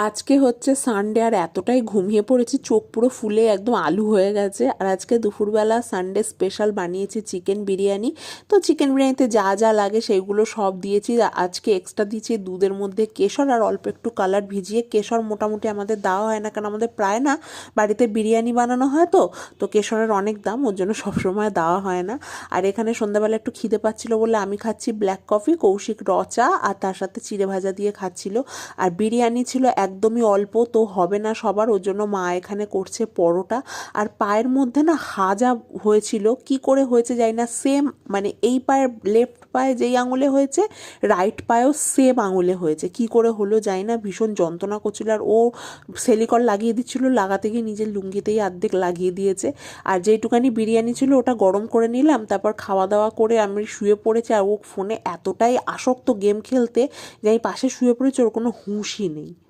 আজকে হচ্ছে সানডে আর এতটাই ঘুমিয়ে পড়েছি, চোখ পুরো ফুলে একদম আলু হয়ে গেছে। আর আজকে দুপুরবেলা সানডে স্পেশাল বানিয়েছি চিকেন বিরিয়ানি। তো চিকেন বিরিয়ানিতে যা যা লাগে সেগুলো সব দিয়েছি। আজকে এক্সট্রা দিয়েছি দুধের মধ্যে কেশর আর অল্প একটু কালার ভিজিয়ে। কেশর মোটামুটি আমাদের দেওয়া হয় না, কারণ আমাদের প্রায় না বাড়িতে বিরিয়ানি বানানো হয়, তো কেশরের অনেক দাম, ওর জন্য সবসময় দেওয়া হয় না। আর এখানে সন্ধ্যাবেলা একটু খিদে পাচ্ছিল বলে আমি খাচ্ছি ব্ল্যাক কফি, কৌশিক র চা আর তার সাথে চিড়ে ভাজা দিয়ে খাচ্ছিল। আর বিরিয়ানি ছিল একদমই অল্প, তো হবে না সবার, ওর জন্য মা এখানে করছে পরোটা। আর পায়ের মধ্যে না হাজা হয়েছিল, কি করে হয়েছে জানি না, সেম মানে এই পায়ের লেফট পায়ে যেই আঙুলে হয়েছে রাইট পায়েও সেম আঙুলে হয়েছে, কি করে হলো জানি না, ভীষণ যন্ত্রণা করছিল। আর ও সেলিকল লাগিয়ে দিচ্ছিল, লাগাতে গিয়ে নিজের লুঙ্গিতেই অর্ধেক লাগিয়ে দিয়েছে। আর যেইটুকানি বিরিয়ানি ছিল ওটা গরম করে নিলাম, তারপর খাওয়া দাওয়া করে আমি শুয়ে পড়েছি। আর ও ফোনে এতটাই আসক্ত গেম খেলতে যে আমি পাশে শুয়ে পড়েছি, ওর কোনো হুঁশই নেই।